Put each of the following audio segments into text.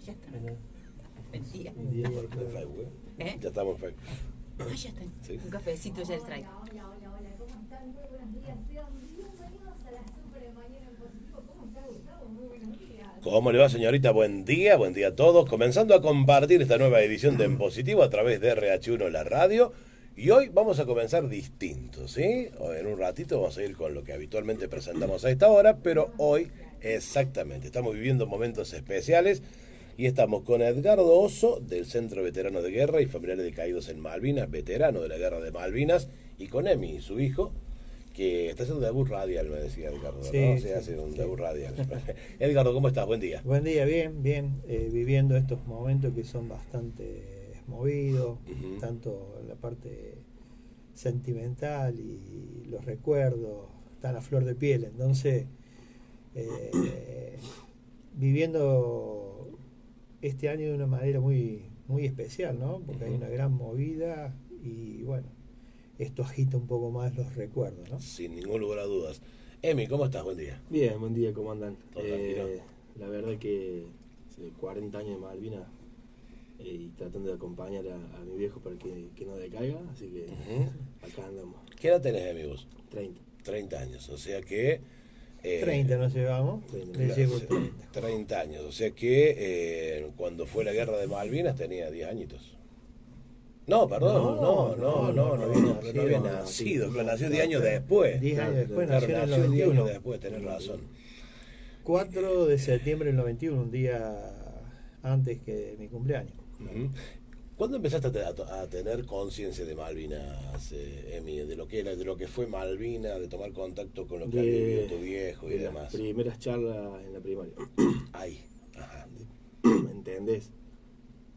Ya está. Buen día. Buen día, En claro. Facebook, ¿Eh? Ya estamos en Facebook. Ah, ya está. Sí. Un cafecito ya les traigo. Hola, ¿cómo están? Muy buenos días. Sean bienvenidos a la Super de Mañana en Positivo. ¿Cómo está Gustavo? Muy buenos días. ¿Cómo le va, señorita? Buen día a todos. Comenzando a compartir esta nueva edición de En Positivo a través de RH1 La Radio. Y hoy vamos a comenzar distintos, ¿sí? En un ratito vamos a ir con lo que habitualmente presentamos a esta hora, pero hoy, exactamente, estamos viviendo momentos especiales y estamos con Edgardo Oso, del Centro Veterano de Guerra y Familiares de Caídos en Malvinas, veterano de la Guerra de Malvinas, y con Emi, su hijo, que está haciendo debut radial, me decía Edgardo, Sí, ¿no? sí, Hace un sí. debut radial. Edgardo, ¿cómo estás? Buen día. Buen día, bien, viviendo estos momentos que son bastante movidos, Ujú. tanto en la parte sentimental y los recuerdos están a flor de piel, entonces viviendo este año de una manera muy especial, ¿no? Porque hay una gran movida y bueno, esto agita un poco más los recuerdos, ¿no? Sin ningún lugar a dudas. Emi, ¿cómo estás? Buen día. Bien, buen día, ¿cómo andan? Todo tranquilo. La verdad que hace 40 años de Malvinas y tratando de acompañar a mi viejo para que no decaiga, así que Ujú. acá andamos, ¿Qué edad tenés, Emi, vos? 30. 30 años, o sea que... 30 nos llevamos, 30, le Claro, llevo sí, 30. 30 años, o sea que cuando fue la guerra de Malvinas tenía 10 añitos. No, perdón, no había nacido, claro, nació 10 años después. 10 años después, Claro, nació en el nació 10 años 91. después, tenés razón. 4 de septiembre del 91, un día antes que de mi cumpleaños. Ujú. ¿Cuándo empezaste a tener conciencia de Malvinas, Emi, de lo que fue Malvinas, de tomar contacto con lo que había vivido tu viejo y de las demás? primeras charlas en la primaria. Ahí, ajá. ¿Me entendés?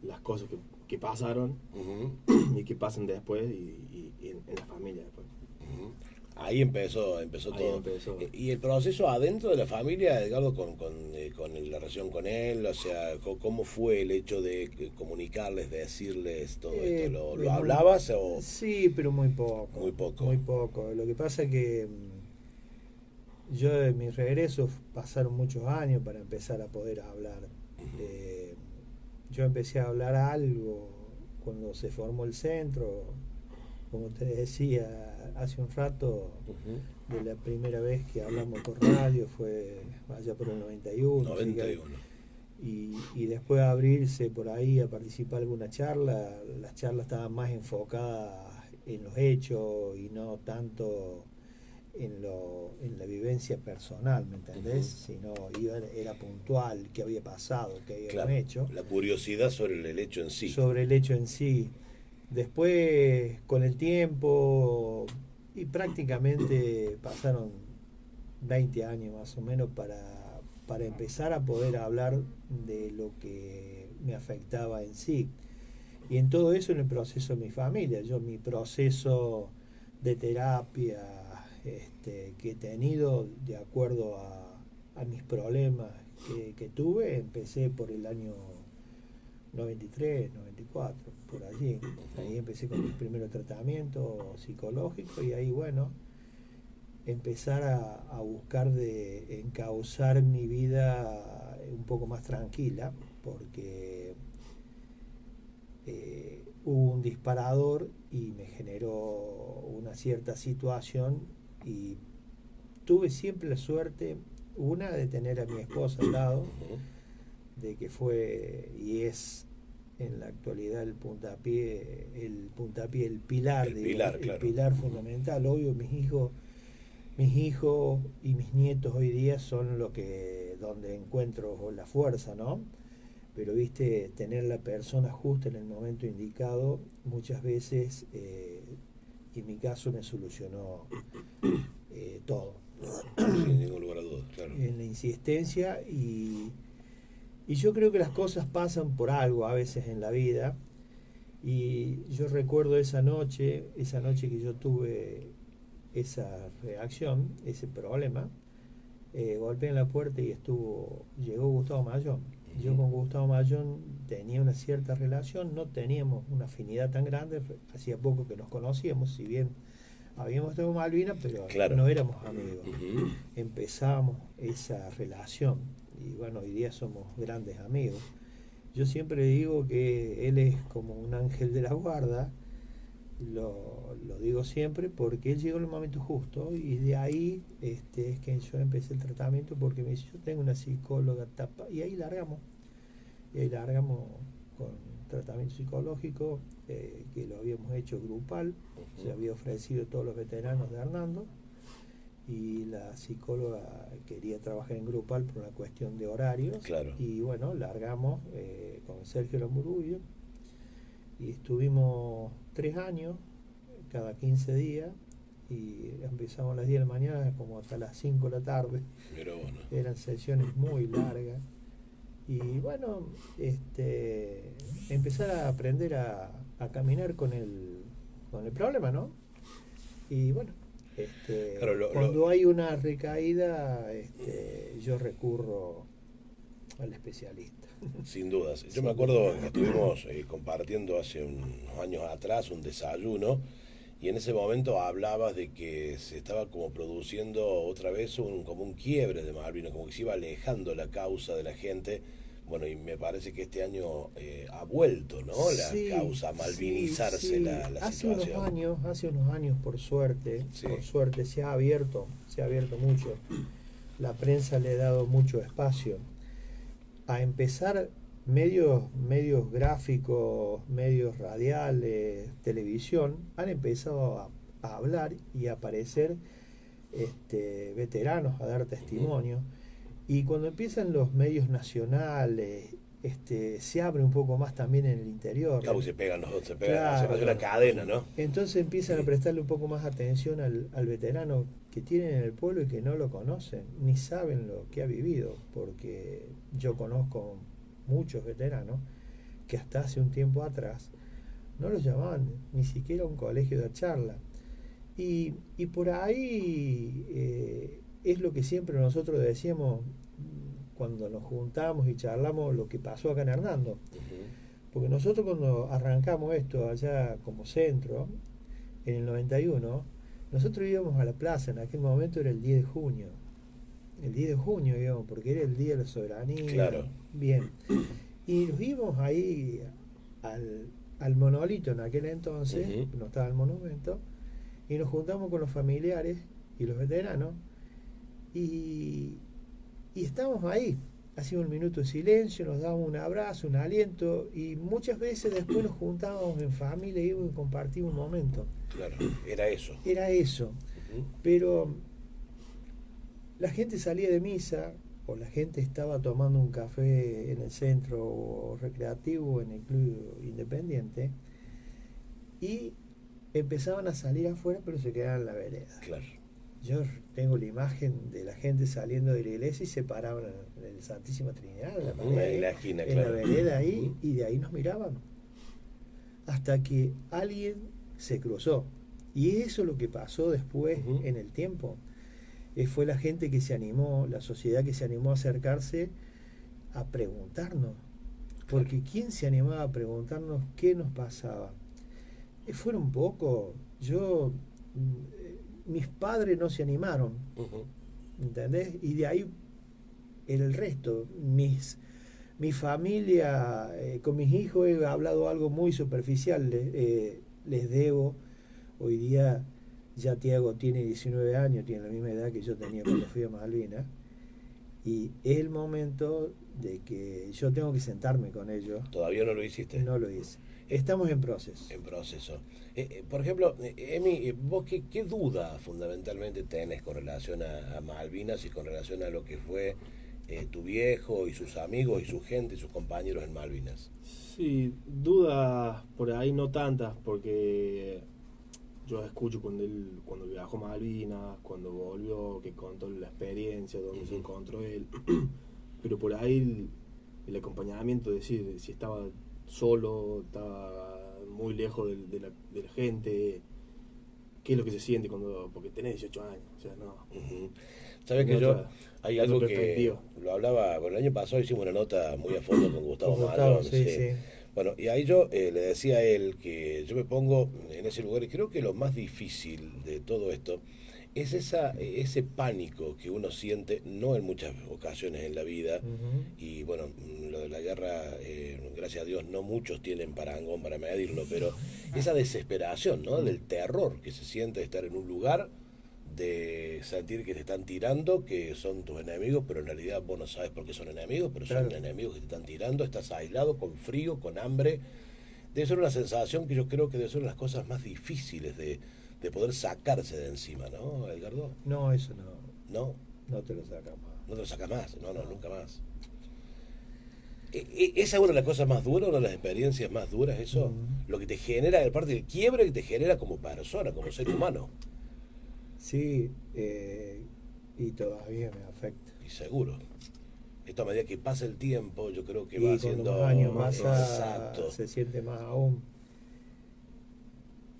Las cosas que pasaron Ujú. y que pasan después y en la familia después. Ujú. Ahí empezó Ahí todo. empezó. Y el proceso adentro de la familia, Edgardo, con la relación con él, o sea, ¿cómo fue el hecho de comunicarles, de decirles todo esto? ¿Lo muy- hablabas o...? Sí, pero muy poco. Muy poco. Muy poco. Lo que pasa es que yo de mis regresos pasaron muchos años para empezar a poder hablar. Yo empecé a hablar algo cuando se formó el centro, como te decía hace un rato, Ujú. de la primera vez que hablamos por radio fue allá por el 91. así que- 91. y después de abrirse por ahí a participar en alguna charla, las charlas estaban más enfocadas en los hechos y no tanto en la vivencia personal, ¿me entendés? Sino era puntual, qué había pasado, qué habíamos Claro, hecho, la curiosidad sobre el hecho en sí. sobre el hecho en sí. Después, con el tiempo, y prácticamente pasaron 20 años más o menos para empezar a poder hablar de lo que me afectaba en sí. Y en todo eso en el proceso de mi familia. Yo mi proceso de terapia que he tenido de acuerdo a mis problemas que tuve, empecé por el año 93, 94, por allí. Ahí empecé con mi primer tratamiento psicológico y ahí, bueno, empezar a buscar de encauzar mi vida un poco más tranquila, porque hubo un disparador y me generó una cierta situación y tuve siempre la suerte, una, de tener a mi esposa al lado, Ujú. de que fue y es en la actualidad el puntapié, el pilar, El digo, pilar, el claro. pilar fundamental. Obvio, mis hijos y mis nietos hoy día son lo que donde encuentro la fuerza, ¿no? Pero viste, tener la persona justa en el momento indicado muchas veces, y en mi caso me solucionó todo. Sin ningún lugar a dudas, claro. En la insistencia y yo creo que las cosas pasan por algo a veces en la vida. Y yo recuerdo esa noche que yo tuve esa reacción, ese problema, golpeé en la puerta y llegó Gustavo Mayón. Yo con Gustavo Mayón tenía una cierta relación, no teníamos una afinidad tan grande, hacía poco que nos conocíamos, si bien habíamos estado en Malvinas, pero Claro. no éramos amigos. Ujú. Empezamos esa relación y bueno, hoy día somos grandes amigos. Yo siempre digo que él es como un ángel de la guarda, lo digo siempre porque él llegó en el momento justo y de ahí es que yo empecé el tratamiento porque me dice, yo tengo una psicóloga tapa, y ahí largamos con tratamiento psicológico que lo habíamos hecho grupal, se había ofrecido a todos los veteranos de Hernando y la psicóloga quería trabajar en grupal por una cuestión de horarios. Claro. Y bueno, largamos con Sergio Lamburullo y estuvimos 3 años, cada 15 días, y empezamos a las 10 de la mañana como hasta las 5 de la tarde. Pero bueno. Eran sesiones muy largas. Y bueno, empezar a aprender a caminar con el problema, ¿no? Y bueno, Claro, cuando hay una recaída, yo recurro al especialista. Sin dudas. Yo me acuerdo que estuvimos compartiendo hace unos años atrás un desayuno y en ese momento hablabas de que se estaba como produciendo otra vez como un quiebre de Malvinas, como que se iba alejando la causa de la gente. Bueno, y me parece que este año ha vuelto, ¿no? La Sí, causa a malvinizarse sí. la Hace situación. hace unos años, por suerte se ha abierto mucho. La prensa le ha dado mucho espacio. A empezar medios gráficos, medios radiales, televisión, han empezado a hablar y a aparecer veteranos a dar testimonio. Y cuando empiezan los medios nacionales, se abre un poco más también en el interior. Claro, se pegan los dos, se Claro. hace una cadena, ¿no? Entonces empiezan a prestarle un poco más atención al veterano que tienen en el pueblo y que no lo conocen, ni saben lo que ha vivido, porque yo conozco muchos veteranos que hasta hace un tiempo atrás no los llamaban ni siquiera a un colegio de charla. Y por ahí es lo que siempre nosotros decíamos cuando nos juntamos y charlamos lo que pasó acá en Hernando. Porque nosotros cuando arrancamos esto allá como centro, en el 91, nosotros íbamos a la plaza, en aquel momento era el 10 de junio. El 10 de junio íbamos, porque era el Día de la Soberanía. Claro. Bien. Y nos íbamos ahí al monolito en aquel entonces, no estaba el monumento, y nos juntamos con los familiares y los veteranos, y estábamos ahí. Hacíamos un minuto de silencio, nos dábamos un abrazo, un aliento, y muchas veces después nos juntábamos en familia y íbamos a compartir un momento. Claro, era eso. Era eso. Pero la gente salía de misa, o la gente estaba tomando un café en el centro recreativo, en el club independiente, y empezaban a salir afuera, pero se quedaban en la vereda. Claro. Yo tengo la imagen de la gente saliendo de la iglesia y se paraban en el Santísima Trinidad, En la esquina, en claro. la vereda ahí, y de ahí nos miraban. Hasta que alguien se cruzó. Y eso es lo que pasó después en el tiempo. Fue la gente que se animó, la sociedad que se animó a acercarse a preguntarnos. Porque ¿quién se animaba a preguntarnos qué nos pasaba? Fueron pocos. Mis padres no se animaron, ¿entendés? Y de ahí el resto, mi familia, con mis hijos he hablado algo muy superficial, les debo. Hoy día ya Tiago tiene 19 años, tiene la misma edad que yo tenía cuando fui a Malvinas, y es el momento de que yo tengo que sentarme con ellos. ¿Todavía no lo hiciste? No lo hice. Estamos en proceso. En proceso. Por ejemplo, Emi, vos qué duda fundamentalmente tenés con relación a Malvinas y con relación a lo que fue tu viejo y sus amigos y su gente y sus compañeros en Malvinas? Sí, dudas por ahí no tantas, porque yo escucho cuando viajó a Malvinas, cuando volvió, que contó la experiencia, donde se encontró él, pero por ahí el acompañamiento, decir, si estaba solo, estaba muy lejos de la gente, qué es lo que se siente porque tenés 18 años, o sea, no. Sabes que hay algo que perspectiva. lo hablaba, bueno, el año pasado hicimos una nota muy a fondo con Gustavo Mayón, sí. Bueno, y ahí yo le decía a él que yo me pongo en ese lugar y creo que lo más difícil de todo esto es ese pánico que uno siente, no en muchas ocasiones en la vida, Ujú. y bueno, lo de la guerra, gracias a Dios, no muchos tienen parangón para medirlo, pero esa desesperación, ¿no? Del terror que se siente de estar en un lugar, de sentir que te están tirando, que son tus enemigos, pero en realidad vos no sabes por qué son enemigos, pero son Claro. enemigos que te están tirando, estás aislado, con frío, con hambre. Debe ser una sensación que yo creo que debe ser una de las cosas más difíciles de poder sacarse de encima, ¿no, Edgardo? No, eso no, No, no te lo sacas más. no te lo sacas más, no, nunca más. ¿Esa es una de las cosas más duras, una de las experiencias más duras, eso? Mm. Lo que te genera, aparte del quiebre que te genera como persona, como ser humano. Sí, y todavía me afecta. Y seguro. Esto a medida que pasa el tiempo, yo creo que Y va cuando haciendo más años más pasa, exacto. se siente más aún.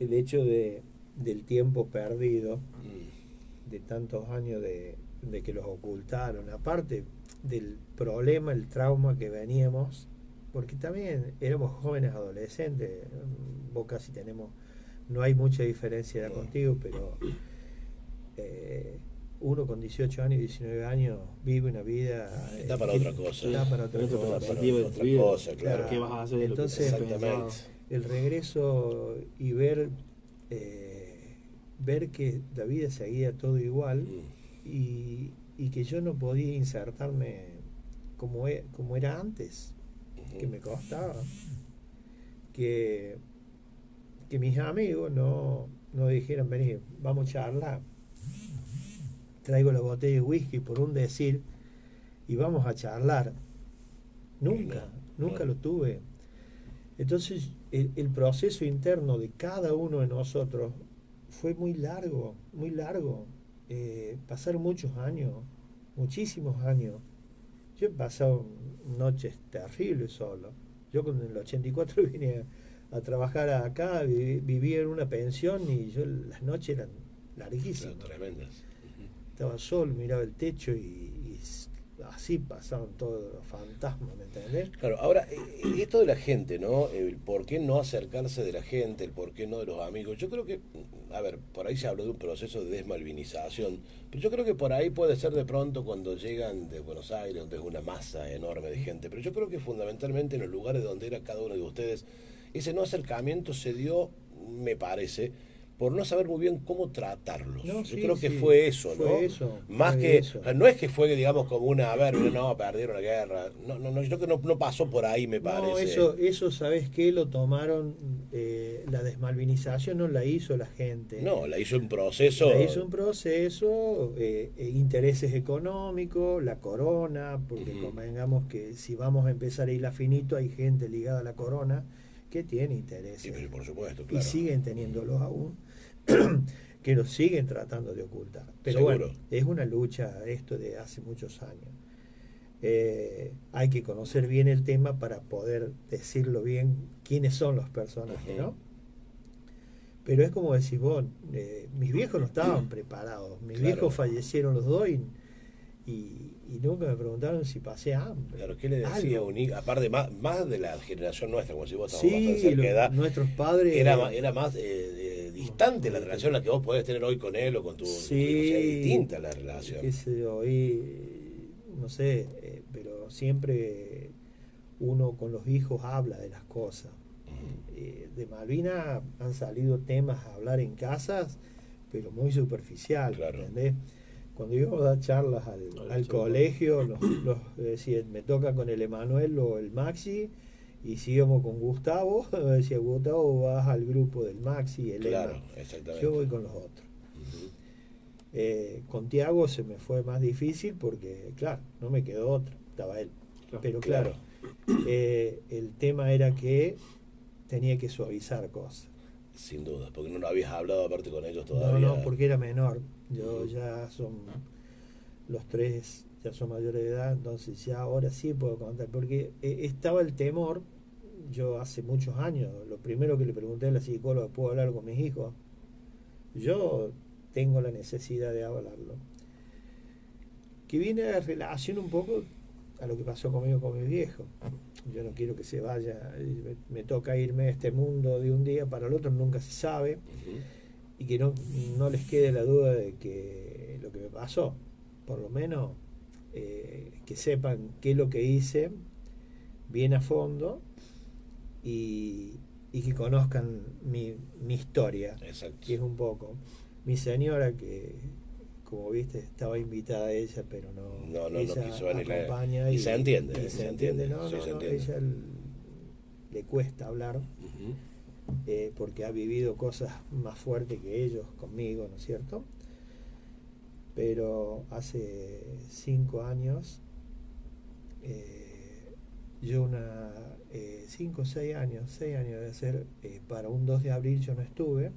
El hecho del tiempo perdido, Mm, de tantos años de que los ocultaron, aparte del problema, el trauma que veníamos, porque también éramos jóvenes adolescentes, vos casi tenemos, no hay mucha diferencia No. contigo, pero uno con 18 años y 19 años vive una vida... Da para otra cosa. Da para otra Otra cosa. perspectiva de tu Otra vida. cosa, claro. ¿Qué vas a hacer de lo que Entonces, tenés pensado? Exactamente. El regreso y ver que la vida seguía todo igual Mm, y que yo no podía insertarme como era antes, que me costaba, que mis amigos no dijeran, vení, vamos a charlar, traigo la botella de whisky por un decir y vamos a charlar. Nunca No. lo tuve. Entonces el proceso interno de cada uno de nosotros fue muy largo, muy largo. Pasaron muchos años, muchísimos años. Yo he pasado noches terribles solo. Yo con el 84 vine a trabajar acá, vivía en una pensión y yo las noches eran larguísimas. claro, tremendas. Ujú. Estaba solo, miraba el techo y así pasaban todos los fantasmas, ¿me entendés? Claro, ahora, esto de la gente, ¿no? El por qué no acercarse de la gente, el por qué no de los amigos. Yo creo que, a ver, por ahí se habló de un proceso de desmalvinización, pero yo creo que por ahí puede ser de pronto cuando llegan de Buenos Aires, donde es una masa enorme de gente, pero yo creo que fundamentalmente en los lugares donde era cada uno de ustedes, ese no acercamiento se dio, me parece, por no saber muy bien cómo tratarlos. No, Yo sí, creo que sí, fue eso, ¿no? fue eso, Más fue que, eso. o sea, no es que fue, digamos, como una, a ver, no, perdieron la guerra. No, yo creo que no pasó por ahí, me parece. No, eso, ¿sabes qué? Lo tomaron, la desmalvinización no la hizo la gente. No, la hizo un proceso. La hizo un proceso, intereses económicos, la corona, porque Ujú. convengamos que si vamos a empezar a ir finito, hay gente ligada a la corona que tiene Sí, intereses. pero por supuesto, Y claro. siguen teniéndolos aún, que los siguen tratando de ocultar. Pero Seguro. bueno, es una lucha esto de hace muchos años. Hay que conocer bien el tema para poder decirlo bien quiénes son los personajes, Ujú. ¿no? Pero es como decís vos, mis viejos no estaban preparados, mis Claro. viejos fallecieron los dos y nunca me preguntaron si pasé hambre. Claro, ¿qué le decía Algo. un hijo? Aparte, más de la generación nuestra, como si vos estabas más Sí, cerca de edad, nuestros padres... era más distante la relación la que vos podés tener hoy con él o con tu hijo. O sea, es distinta la relación. Qué sé yo, no sé, pero siempre uno con los hijos habla de las cosas. De Malvinas han salido temas a hablar en casas, pero muy superficial, Claro. ¿entendés? Cuando íbamos a dar charlas al colegio, los decían, me toca con el Emanuel o el Maxi, y si íbamos con Gustavo, decía Gustavo, vas al grupo del Maxi, el Claro, Ema. exactamente. Yo voy con los otros. Ujú. Con Tiago se me fue más difícil porque, claro, no me quedó otro, estaba él. Claro. Pero claro, el tema era que tenía que suavizar cosas. Sin duda, porque no lo habías hablado aparte con ellos No, todavía. no, porque era menor. Yo ya son, los tres ya son mayores de edad, entonces ya ahora sí puedo contar. Porque estaba el temor, yo hace muchos años, lo primero que le pregunté a la psicóloga, ¿puedo hablar con mis hijos? Yo tengo la necesidad de hablarlo. Que viene a relación un poco a lo que pasó conmigo con mi viejo. Yo no quiero que se vaya, me toca irme de este mundo de un día para el otro, nunca se sabe. Ujú. y que no les quede la duda de que lo que me pasó, por lo menos que sepan qué es lo que hice bien a fondo y que conozcan mi historia, Exacto. que es un poco mi señora, que como viste estaba invitada a ella, pero no ella quiso venir. acompaña Y se entiende, y se entiende. No, sí, no, se no, entiende. ella le cuesta hablar, Ujú. porque ha vivido cosas más fuertes que ellos conmigo, ¿no es cierto? Pero hace 5 años, yo 5 o 6 años, 6 años de ser, para un 2 de abril yo no estuve,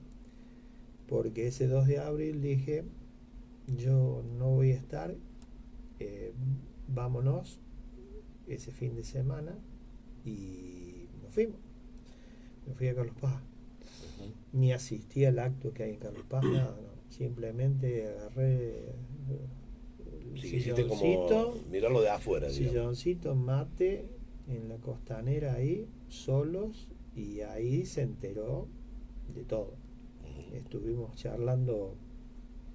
porque ese 2 de abril dije, yo no voy a estar, vámonos ese fin de semana, y nos fuimos. Me fui a Carlos Paz. Ni asistí al acto que hay en Carlos Paz, nada, no. Simplemente agarré el Sí, hiciste como silloncito, mirarlo de afuera, digamos. silloncito, mate, en la costanera ahí, solos, y ahí se enteró de todo. Ujú. Estuvimos charlando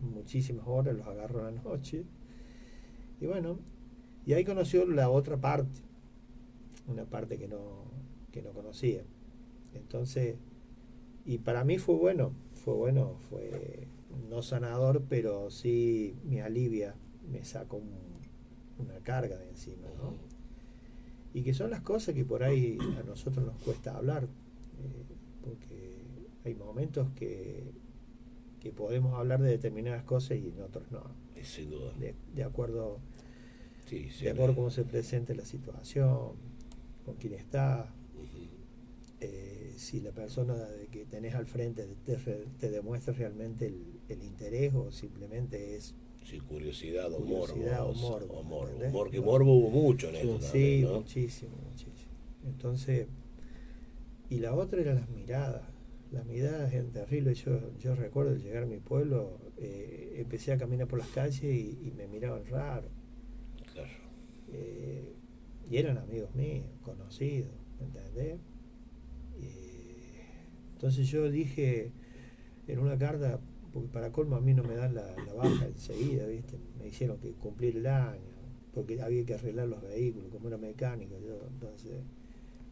muchísimas horas, los agarro a la noche, y bueno, y ahí conoció la otra parte, una parte que no conocía. Entonces, y para mí fue no sanador, pero sí me alivia, me saca una carga de encima, ¿no? Y que son las cosas que por ahí a nosotros nos cuesta hablar, porque hay momentos que podemos hablar de determinadas cosas y en otros no, Sin duda. de acuerdo, Sí, sí. de acuerdo a cómo se presente la situación, con quién está. Si la persona que tenés al frente te demuestra realmente el interés, o simplemente es Sí, curiosidad o curiosidad morbo. o morbo, O morbo. ¿entendés? Porque No. morbo hubo mucho en Sí. esto Sí, también, ¿no? muchísimo. Entonces, y la otra era las miradas eran terribles. Yo recuerdo al llegar a mi pueblo, empecé a caminar por las calles y me miraban raro, Claro. y eran amigos míos, conocidos, ¿entendés? Entonces yo dije en una carta, porque para colmo a mí no me dan la baja enseguida, ¿viste? Me hicieron que cumplir el año, porque había que arreglar los vehículos, como era mecánico, entonces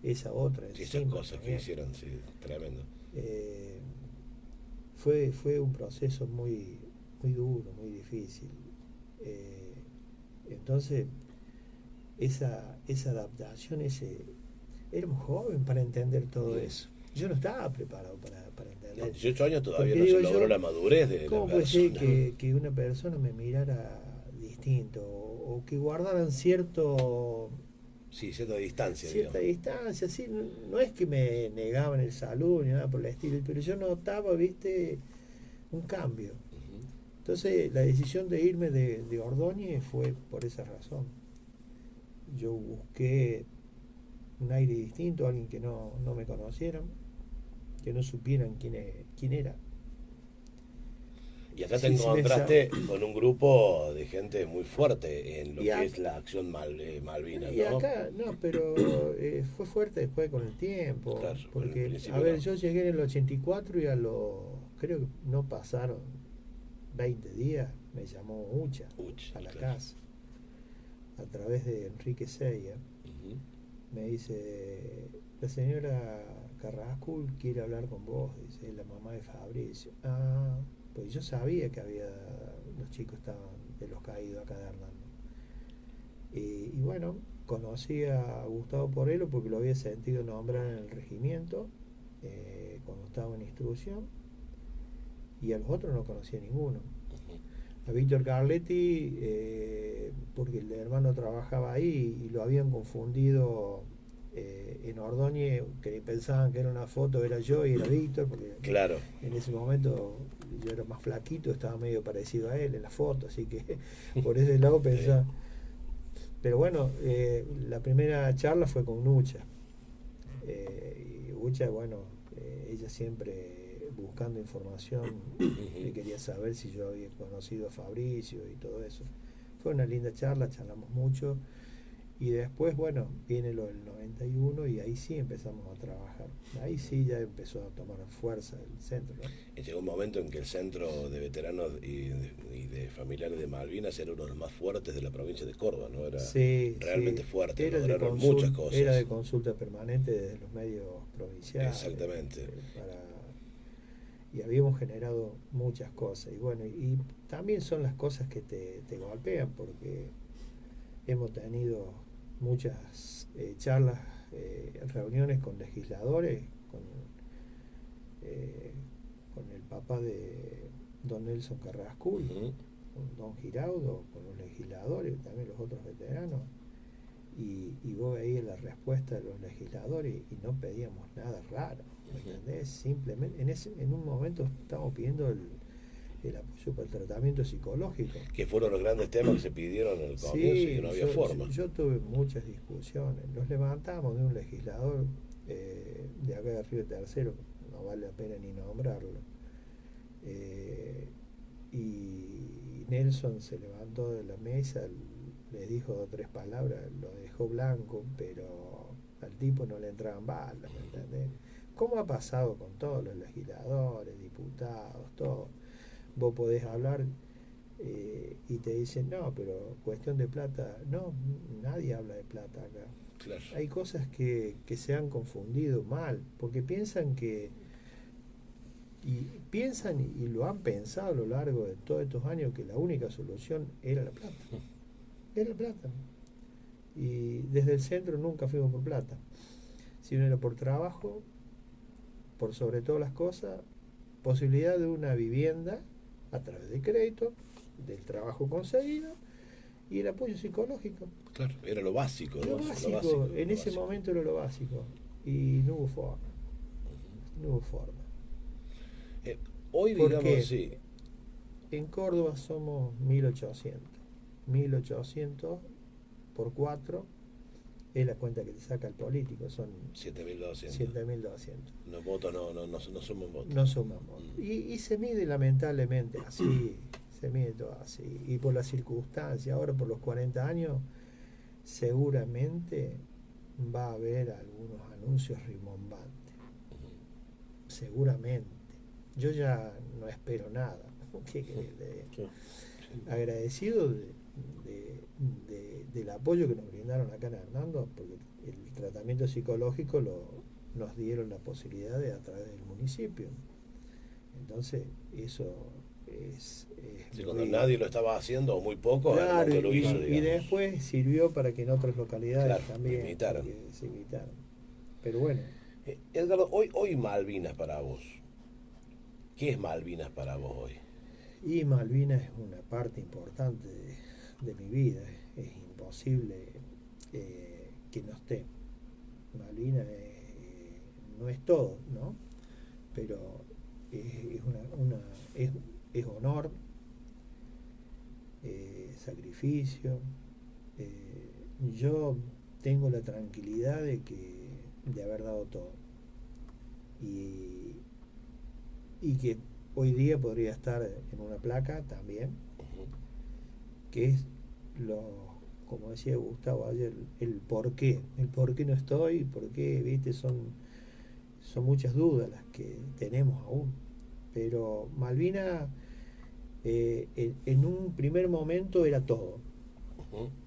esa otra Sí, esas encima cosas que también. hicieron, sí, tremendo. Fue un proceso muy duro, muy difícil. Entonces, esa adaptación, éramos jóvenes para entender todo eso. Yo no estaba preparado para entender. A 18 años todavía Porque no se digo logró yo, la madurez de la ¿cómo puede ser persona. que una persona me mirara distinto, o que guardaran cierta Sí, cierta distancia, digamos. distancia? Sí, no es que me negaban el saludo ni nada por el estilo, pero yo notaba, viste, un cambio. Ujú. Entonces la decisión de irme de Ordóñez fue por esa razón. Yo busqué un aire distinto, alguien que no me conocieran, que no supieran quién era. Y acá te Sí, sí, encontraste con un grupo de gente muy fuerte en lo Y que acá- es la acción Malvinas, Y ¿no? acá, no, pero fue fuerte después con el tiempo. Claro, al Porque, principio a ver, no. yo llegué en el 84 y creo que no pasaron 20 días, me llamó Ucha Uch, a la claro. casa, a través de Enrique Seya. Ujú. Me dice, la señora Carrasco quiere hablar con vos, dice, la mamá de Fabricio. Ah, pues yo sabía que los chicos estaban de los caídos acá de Hernando. Y bueno, conocí a Gustavo Porelo porque lo había sentido nombrar en el regimiento, cuando estaba en instrucción, y a los otros no conocía ninguno. A Víctor Carletti, porque el hermano trabajaba ahí y lo habían confundido, en Ordóñez, que pensaban que era una foto, era yo y era Víctor, porque Claro. en ese momento yo era más flaquito, estaba medio parecido a él en la foto, así que por ese lado pensaba. Pero bueno, la primera charla fue con Ucha. Y Ucha, bueno, ella siempre buscando información, me quería saber si yo había conocido a Fabricio y todo eso. Fue una linda charla, charlamos mucho, Y después, bueno, viene lo del 91 y ahí sí empezamos a trabajar. Ahí sí ya empezó a tomar fuerza el centro, ¿no? Y llegó un momento en que el centro de veteranos y de familiares de Malvinas era uno de los más fuertes de la provincia de Córdoba, ¿no? Era Sí, realmente sí. fuerte, Era de lograron muchas cosas. Era de consulta permanente desde los medios provinciales. Exactamente. Y habíamos generado muchas cosas. Y bueno, y también son las cosas que te golpean, porque hemos tenido muchas charlas, reuniones con legisladores, con el papá de don Nelson Carrascul, Ujú. con don Giraudo, con los legisladores, también los otros veteranos. Y vos veías la respuesta de los legisladores y no pedíamos nada raro, ¿me entendés? Simplemente, en un momento estamos pidiendo el apoyo para el tratamiento psicológico. Que fueron los grandes temas que se pidieron en el comienzo y que no había forma. Yo tuve muchas discusiones. Nos levantamos de un legislador de acá de Río Tercero, no vale la pena ni nombrarlo. Y Nelson se levantó de la mesa, le dijo 2 o 3 palabras, lo dejó blanco, pero al tipo no le entraban balas, ¿me entendés? ¿Cómo ha pasado con todos los legisladores, diputados, todo? Vos podés hablar y te dicen, no, pero cuestión de plata, no, nadie habla de plata acá. Claro. Hay cosas que se han confundido mal, porque piensan y lo han pensado a lo largo de todos estos años, que la única solución era la plata. Era la plata. Y desde el centro nunca fuimos por plata, sino era por trabajo, por sobre todas las cosas, posibilidad de una vivienda a través de crédito, del trabajo conseguido y el apoyo psicológico. Claro, era lo básico. Lo ¿no? básico, Lo básico, en lo ese básico. momento era lo básico. Y no hubo forma. No hubo forma. Hoy, ¿Por digamos, qué? sí. En Córdoba somos 1800. 1800 por 4 es la cuenta que te saca el político, son 7.200. 7.200. Los votos no suman votos. No sumamos. Y se mide lamentablemente así, se mide todo así. Y por las circunstancias, ahora por los 40 años, seguramente va a haber algunos anuncios rimbombantes. Seguramente. Yo ya no espero nada. ¿Qué querés que le diga? Sí. Agradecido del apoyo que nos brindaron acá en Hernando, porque el tratamiento psicológico nos dieron la posibilidad de a través del municipio. Entonces, eso es Sí, cuando nadie lo estaba haciendo, o muy poco, claro, Hernando lo hizo, y digamos. después sirvió para que en otras localidades Claro, también imitaran. que se imitaron. Pero bueno, Edgardo, hoy Malvinas para vos. ¿Qué es Malvinas para vos hoy? y Malvinas es una parte importante de mi vida. Es imposible que no esté. Malvinas no es todo, ¿no? Pero es honor, sacrificio. Yo tengo la tranquilidad de haber dado todo. Y que hoy día podría estar en una placa también, que es como decía Gustavo ayer, el por qué no estoy, por qué, viste, son muchas dudas las que tenemos aún. Pero Malvina en un primer momento era todo.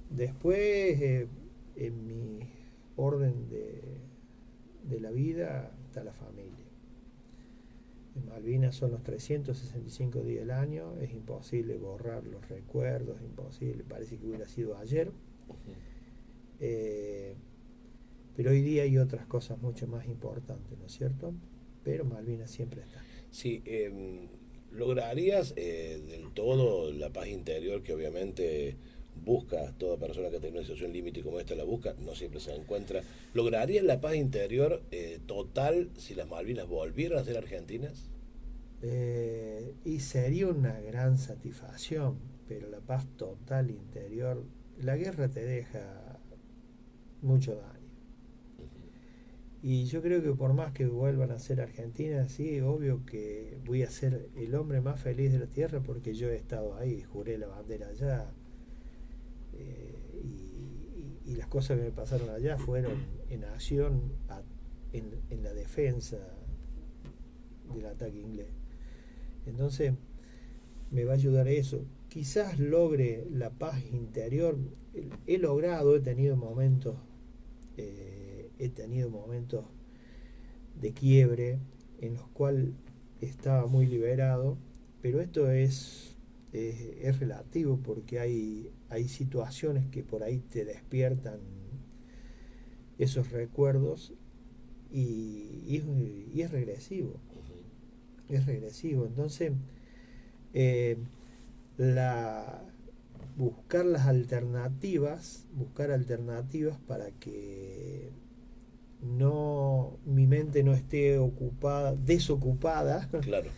Después en mi orden de la vida está la familia. En Malvinas son los 365 días del año, es imposible borrar los recuerdos, es imposible, parece que hubiera sido ayer. Pero hoy día hay otras cosas mucho más importantes, ¿no es cierto? Pero Malvinas siempre está. Sí, ¿lograrías del todo la paz interior que obviamente busca toda persona que tiene una situación límite como esta la busca, no siempre se encuentra? ¿Lograrías la paz interior total si las Malvinas volvieran a ser argentinas? Y sería una gran satisfacción, pero la paz total interior, la guerra te deja mucho daño. Y yo creo que por más que vuelvan a ser argentinas, sí, obvio que voy a ser el hombre más feliz de la tierra porque yo he estado ahí, juré la bandera allá, y las cosas que me pasaron allá fueron en acción en la defensa del ataque inglés. Entonces me va a ayudar eso. Quizás logre la paz interior. He tenido momentos de quiebre en los cuales estaba muy liberado, pero esto es relativo, porque hay situaciones que por ahí te despiertan esos recuerdos y es regresivo. Es regresivo. Entonces, buscar alternativas para que mi mente no esté desocupada, Claro.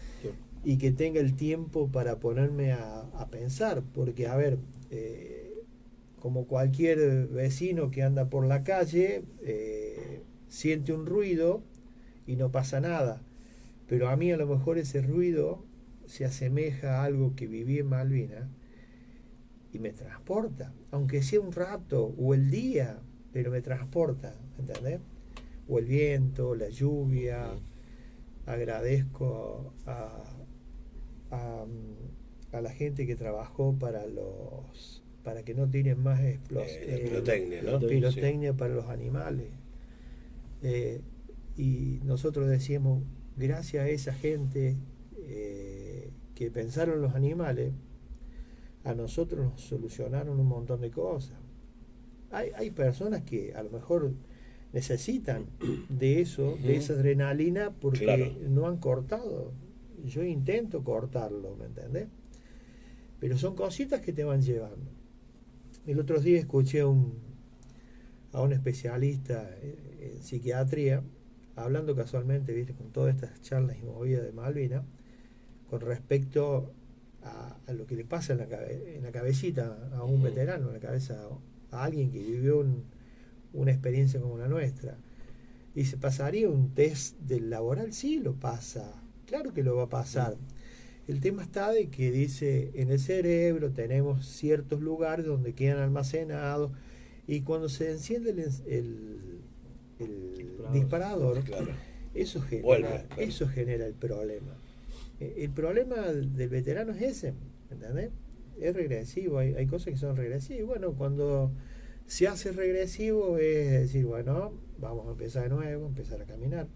y que tenga el tiempo para ponerme a pensar, porque a ver, como cualquier vecino que anda por la calle, siente un ruido y no pasa nada, pero a mí a lo mejor ese ruido se asemeja a algo que viví en Malvinas y me transporta, aunque sea un rato o el día, pero me transporta, ¿entendés? O el viento, la lluvia. Agradezco a la gente que trabajó para que no tienen más pirotecnia, ¿no? pirotecnia para los animales. Y nosotros decíamos, gracias a esa gente que pensaron en los animales, a nosotros nos solucionaron un montón de cosas. Hay personas que a lo mejor necesitan de eso, de esa adrenalina, porque claro, no han cortado. Yo intento cortarlo, ¿me entendés? Pero son cositas que te van llevando. El otro día escuché a un especialista en psiquiatría, hablando casualmente, ¿viste?, con todas estas charlas y movidas de Malvinas, con respecto a lo que le pasa en la cabecita a un veterano, en la cabeza a alguien que vivió una experiencia como la nuestra. Dice, ¿pasaría un test del laboral? Sí, lo pasa, claro que lo va a pasar. El tema está de que dice, en el cerebro tenemos ciertos lugares donde quedan almacenados, y cuando se enciende el disparador, claro, eso genera, vuelve, claro. Eso genera el problema. El problema del veterano es ese, ¿entendés? Es regresivo, hay cosas que son regresivas. Bueno, cuando se hace regresivo es decir, bueno, vamos a empezar de nuevo, empezar a caminar.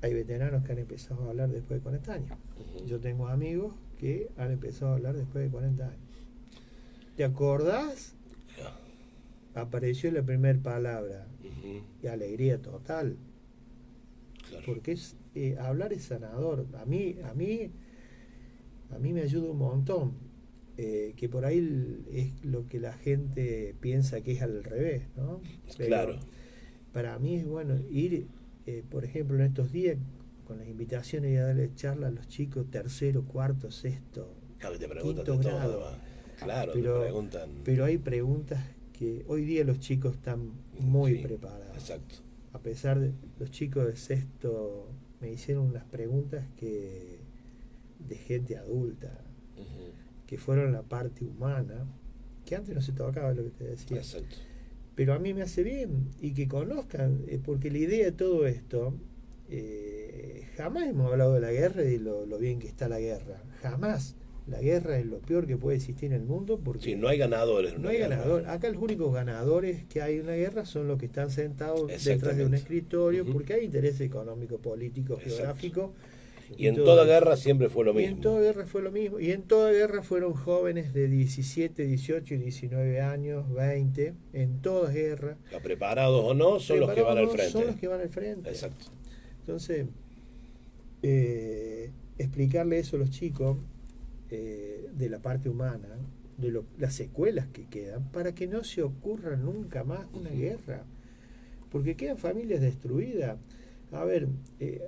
Hay veteranos que han empezado a hablar después de 40 años. Yo tengo amigos que han empezado a hablar después de 40 años. ¿Te acordás? Apareció la primera palabra y alegría total. Claro. Porque hablar es sanador. A mí me ayuda un montón. Que por ahí es lo que la gente piensa que es al revés, ¿no? Pero claro. Para mí es bueno ir, por ejemplo, en estos días, con las invitaciones, y a darle charla a los chicos tercero, cuarto, sexto, Claro, te preguntan quinto de grado. todo. Claro, Pero, te preguntan. pero hay preguntas que hoy día los chicos están muy Sí, preparados. Exacto. A pesar de los chicos de sexto me hicieron unas preguntas de gente adulta, que fueron la parte humana, que antes no se tocaba, lo que te decía. Exacto. Pero a mí me hace bien, y que conozcan, porque la idea de todo esto, jamás hemos hablado de la guerra y de lo bien que está la guerra. Jamás. La guerra es lo peor que puede existir en el mundo, porque Sí, no hay ganadores. en no una hay guerra. ganador. Acá los únicos ganadores que hay en la guerra son los que están sentados detrás de un Exactamente. escritorio, porque hay interés económico, político, Exacto. geográfico. Y en todo toda eso. guerra siempre fue lo Y mismo. en toda guerra fue lo mismo. Y en toda guerra fueron jóvenes de 17, 18 y 19 años, 20, en todas guerras. Ya preparados o no, son los que van al frente. Son los que van al frente. Exacto. Entonces, explicarle eso a los chicos, de la parte humana, de las secuelas que quedan, para que no se ocurra nunca más una guerra. Porque quedan familias destruidas. A ver,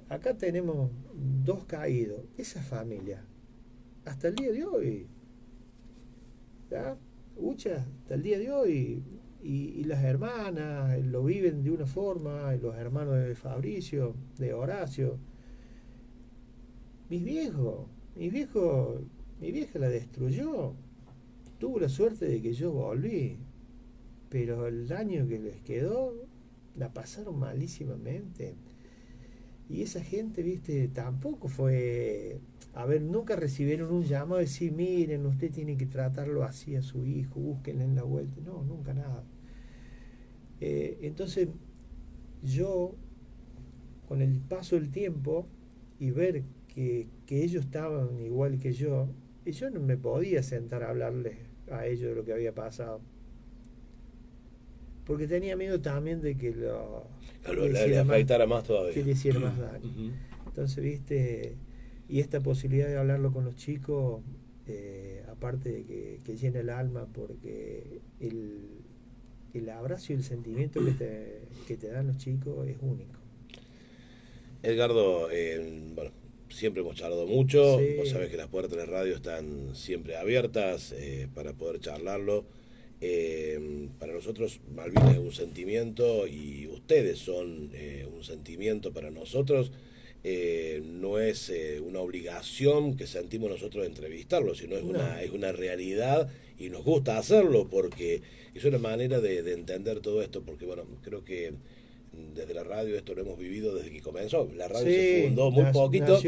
acá tenemos 2 caídos. Esa familia, hasta el día de hoy, ¿ya? Ucha, hasta el día de hoy, y las hermanas lo viven de una forma, y los hermanos de Fabricio, de Horacio. Mi vieja la destruyó. Tuvo la suerte de que yo volví. pero el daño que les quedó, la pasaron malísimamente. Y esa gente, viste, tampoco fue, a ver, nunca recibieron un llamado de decir, miren, usted tiene que tratarlo así a su hijo, búsquenle en la vuelta. No, nunca nada. Entonces, yo, con el paso del tiempo y ver que ellos estaban igual que yo no me podía sentar a hablarles a ellos de lo que había pasado. Porque tenía miedo también de que le afectara más todavía. que le hiciera más daño. Ujú. Entonces, viste, y esta posibilidad de hablarlo con los chicos, aparte de que llena el alma, porque el abrazo y el sentimiento que te dan los chicos es único. Edgardo, bueno, siempre hemos charlado mucho. Sí. Vos sabés que las puertas de la radio están siempre abiertas para poder charlarlo. Para nosotros Malvinas es un sentimiento y ustedes son un sentimiento para nosotros. No es una obligación que sentimos nosotros de entrevistarlo, sino es una realidad y nos gusta hacerlo porque es una manera de entender todo esto, porque bueno, creo que desde la radio esto lo hemos vivido desde que comenzó. La radio se fundó muy poquito.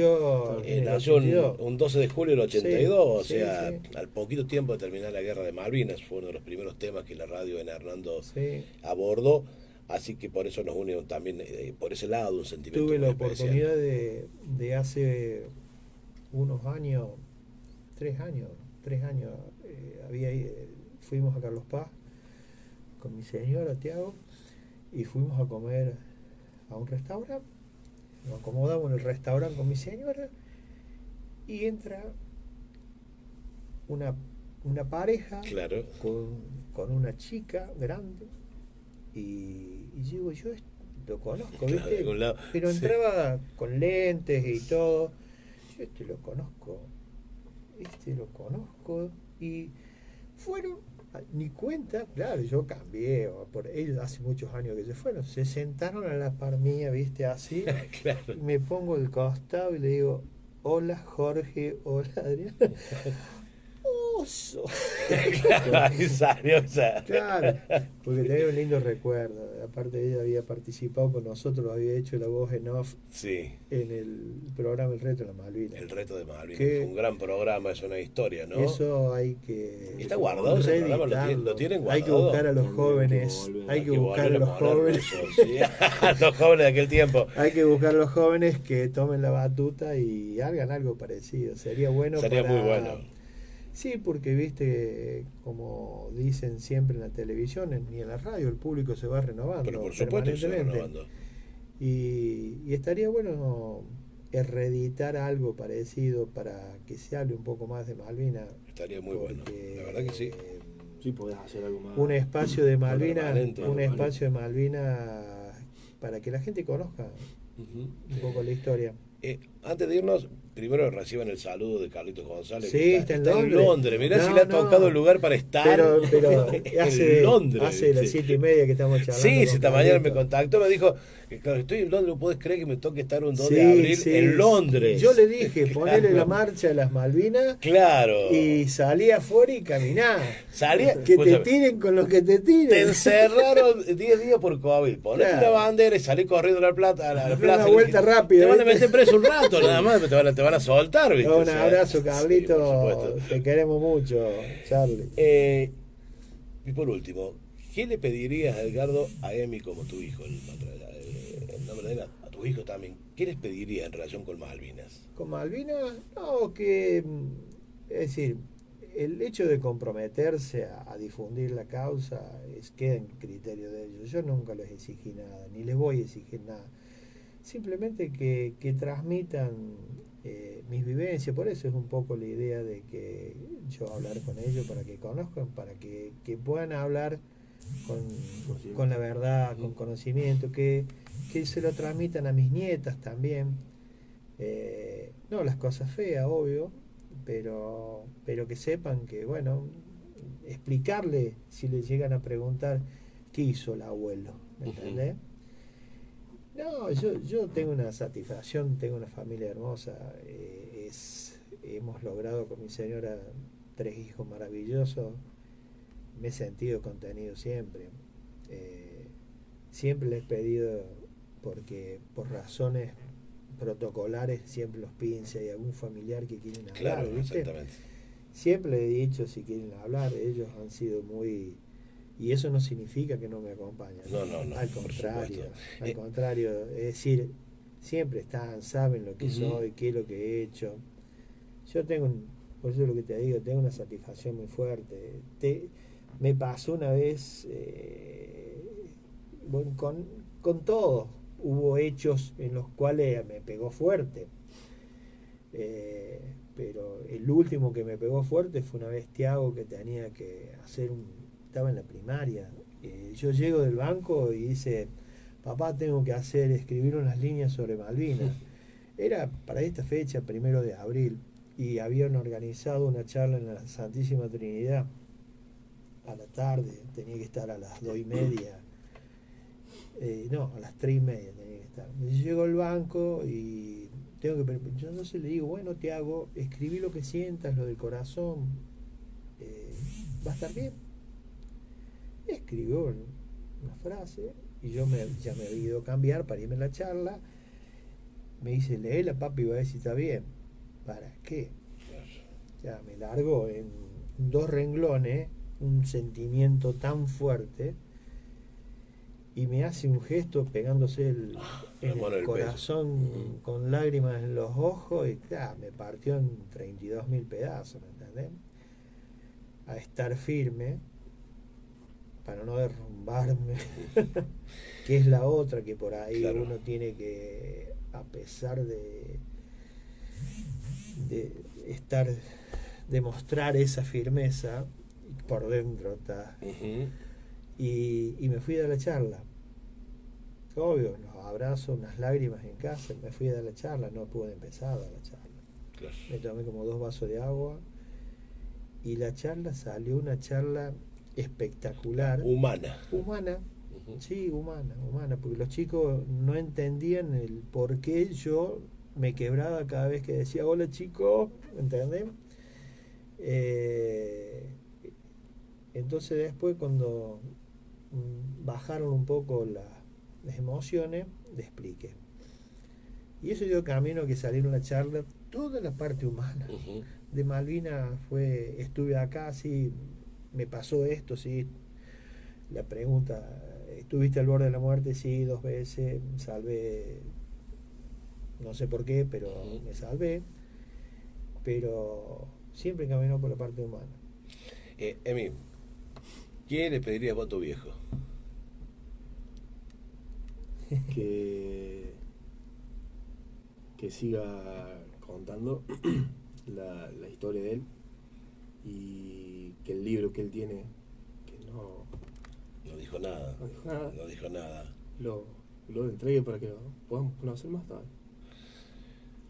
Nació un 12 de julio del 82, sí, o sea, sí. Al poquito tiempo de terminar la guerra de Malvinas. Fue uno de los primeros temas que la radio en Hernando Sí. abordó. Así que por eso nos une también, por ese lado, un sentimiento Tuve muy la especial. oportunidad de hace unos años, 3 años, fuimos a Carlos Paz con mi señora, Tiago, y fuimos a comer a un restaurante. Nos acomodamos en el restaurante con mi señora y entra una pareja Claro. con una chica grande y digo, yo lo conozco, Claro, ¿viste? de algún lado. Pero Sí. entraba con lentes y todo. Yo lo conozco. Y fueron, ni cuenta, claro, yo cambié, por ellos hace muchos años que se fueron, se sentaron a la par mía, ¿viste? Así. Claro. Y me pongo al costado y le digo, hola Jorge, hola Adrián. Oso. Ahí salió, o sea. Claro, porque tenía un lindo recuerdo. Aparte, ella había participado con nosotros, había hecho la voz en off Sí, en el programa El Reto de la Malvinas. el reto de Malvinas. Que- Fue un gran programa, es una historia, ¿no? Eso hay que. Está guardado ese programa, reeditarlo. lo tienen Hay que guardado. buscar a los También jóvenes. Hay que buscar a volver los ponerlo jóvenes. eso, sí. Los jóvenes de aquel tiempo. Hay que buscar a los jóvenes que tomen la batuta y hagan algo parecido. Sería bueno. Sería muy bueno. Sí, porque viste, como dicen siempre en la televisión ni en la radio, el público se va renovando Pero por supuesto que se va permanentemente. renovando. Y estaría bueno reeditar algo parecido para que se hable un poco más de Malvinas. Estaría muy bueno. porque, La verdad que sí. Sí, podés hacer algo más. Un espacio de Malvinas, permanente, un ¿no? espacio de Malvinas para que la gente conozca Ujú. un poco la historia. Antes de irnos, primero reciban el saludo de Carlitos González. Sí, que está en Londres. Mirá No, si le ha no. tocado el lugar para estar Pero hace, en Londres. hace las ¿viste? 7:30 que estamos charlando. Sí, con si esta mañana me Carlitos. contactó, me dijo, que, claro, estoy en Londres, ¿no puedes creer que me toque estar un 2 de Sí, abril sí. en Londres? Yo le dije, ponele Claro. la marcha a las Malvinas Claro. y salí afuera y caminá. Salía, Que te escúchame, tiren con lo que te tiren. te encerraron 10 días por COVID. Ponete Claro. la bandera y salí corriendo a la plata, a la Una plaza. vuelta rápida, Te van a ¿viste? meter preso un rato nada más, te van a soltar, ¿viste? Un O sea, abrazo, sí, Carlito. por supuesto. Te queremos mucho, Charlie. Y por último, ¿qué le pedirías, Edgardo, a Emi como tu hijo? El nombre de él, a tu hijo también. ¿Qué les pedirías en relación con Malvinas? Con Malvinas, no, que. Es decir, el hecho de comprometerse a difundir la causa queda en criterio de ellos. Yo nunca les exigí nada, ni les voy a exigir nada. Simplemente que transmitan mis vivencias. Por eso es un poco la idea de que yo hablar con ellos, para que conozcan, para que puedan hablar con la verdad, con conocimiento, que se lo transmitan a mis nietas también. No las cosas feas, obvio, pero que sepan que, bueno, explicarle si les llegan a preguntar qué hizo el abuelo, ¿me entendés? No, yo tengo una satisfacción, tengo una familia hermosa, hemos logrado con mi señora 3 hijos maravillosos, me he sentido contenido siempre. Siempre les he pedido, porque por razones protocolares siempre los piden si hay algún familiar que quieren hablar, Claro, ¿viste? exactamente. Siempre le he dicho si quieren hablar, ellos han sido muy... Y eso no significa que no me acompañan. No, no, no, Al por contrario, supuesto. al contrario, es decir, siempre están, saben lo que Ujú. soy, qué es lo que he hecho. Yo tengo, por eso es lo que te digo, tengo una satisfacción muy fuerte. Me pasó una vez, bueno, con todo, hubo hechos en los cuales me pegó fuerte. Pero el último que me pegó fuerte fue una vez Tiago, que tenía que hacer estaba en la primaria. Yo llego del banco y dice, papá, tengo que escribir unas líneas sobre Malvinas. Era para esta fecha, 1 de abril, y habían organizado una charla en la Santísima Trinidad a la tarde, tenía que estar a las 2:30. No, a las 3:30 tenía que estar. Entonces llego al banco y yo entonces le digo, bueno, te hago, escribí lo que sientas, lo del corazón, va a estar bien. Escribió una frase y ya me había ido a cambiar para irme a la charla. Me dice, léela, papi, va a ver si está bien. ¿Para qué? Ya me largo en 2 renglones un sentimiento tan fuerte y me hace un gesto pegándose en la mano en el el corazón pecho. con lágrimas en los ojos y me partió en 32.000 pedazos, ¿me entendés? A estar firme para no derrumbarme, que es la otra que por ahí Claro. uno tiene que, a pesar de estar, de mostrar esa firmeza, por dentro está. Ujú. Y me fui a dar la charla. Obvio, los abrazos, unas lágrimas en casa, me fui a dar la charla, no pude empezar a dar la charla. Claro. Me tomé como 2 vasos de agua y la charla salió una charla espectacular. Humana. Humana, Ujú. sí, humana, porque los chicos no entendían el por qué yo me quebraba cada vez que decía hola chicos, ¿entendés? Entonces después cuando bajaron un poco las emociones, le expliqué. Y eso dio camino a que salieron la charla, toda la parte humana. Ujú. De Malvinas estuve acá, sí, me pasó esto, sí. La pregunta, ¿estuviste al borde de la muerte? Sí, 2 veces, salvé, no sé por qué, pero Ujú. me salvé. Pero siempre caminó por la parte humana. Emi, ¿qué le pedirías vos a tu viejo? Que siga contando la historia de él y que el libro que él tiene, que no No dijo nada. dijo nada, No dijo nada. lo entregue para que lo podamos conocer más tarde.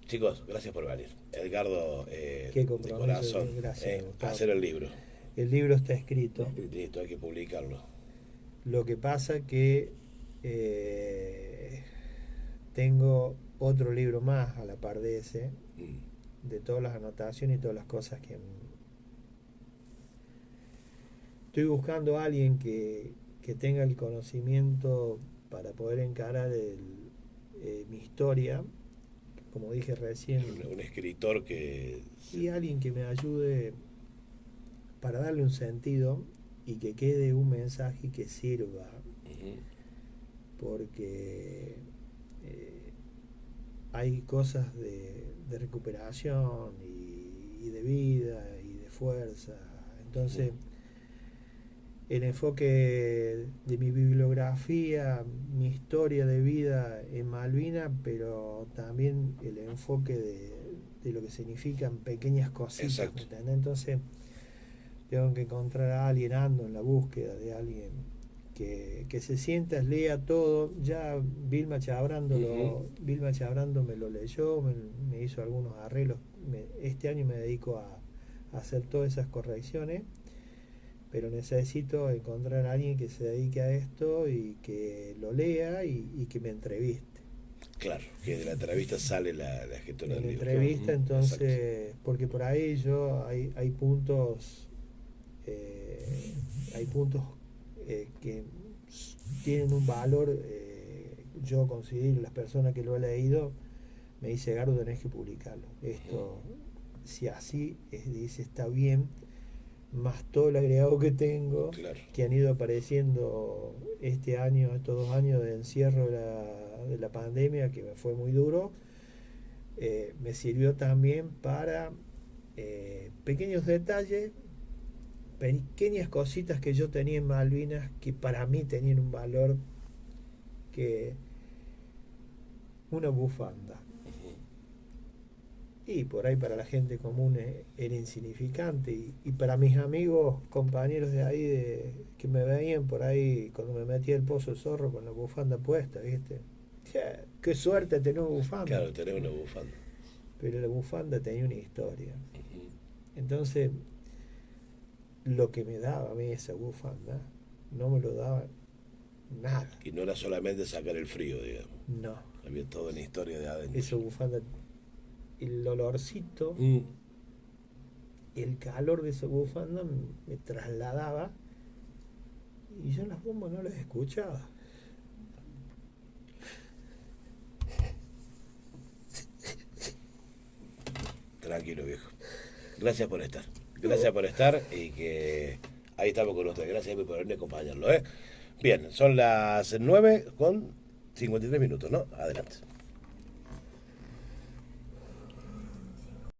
Chicos, gracias por venir. Edgardo, Qué de compromiso, corazón, gracias, Gustavo. hacer el libro. El libro está escrito. Listo, hay que publicarlo. Lo que pasa que tengo otro libro más a la par de ese, Mm. de todas las anotaciones y todas las cosas que... Estoy buscando a alguien que tenga el conocimiento para poder encarar mi historia, como dije recién, Un escritor que... y alguien que me ayude para darle un sentido y que quede un mensaje que sirva, Ujú. porque hay cosas de recuperación y de vida y de fuerza. Entonces, el enfoque de mi bibliografía, mi historia de vida en Malvinas, pero también el enfoque de lo que significan pequeñas cositas, ¿me Exacto. entendés? Entonces, tengo que encontrar a alguien, ando en la búsqueda de alguien que se sienta, lea todo. Ya Vilma Chabrando me lo leyó, me hizo algunos arreglos. Este año me dedico a hacer todas esas correcciones, pero necesito encontrar a alguien que se dedique a esto y que lo lea y que me entreviste. Claro, que de la entrevista sale la escritura En del libro. entrevista, Ujú. entonces, porque por ahí hay puntos hay puntos que tienen un valor. Yo considero, las personas que lo he leído, me dice, Gardo, tenés que publicarlo. Esto, si así dice, está bien, más todo el agregado que tengo, Claro. que han ido apareciendo este año, estos 2 años de encierro de la pandemia, que me fue muy duro, me sirvió también para pequeños detalles, pequeñas cositas que yo tenía en Malvinas que para mí tenían un valor, que una bufanda. Y por ahí para la gente común era insignificante. Y para mis amigos, compañeros de ahí, que me veían por ahí cuando me metía el pozo del zorro con la bufanda puesta, ¿viste? Qué suerte tener una bufanda. Claro, tenés una bufanda. Pero la bufanda tenía una historia. Entonces, lo que me daba a mí esa bufanda, no me lo daba nada. Y no era solamente sacar el frío, digamos. No. Había toda una historia de adentro. Esa bufanda, el olorcito, el calor de esa bufanda me trasladaba, y yo las bombas no las escuchaba. Tranquilo, viejo. Gracias por estar. Gracias por estar y que ahí estamos con ustedes. Gracias por venir a acompañarlo, ¿eh? Bien, son las 9:53, ¿no? Adelante.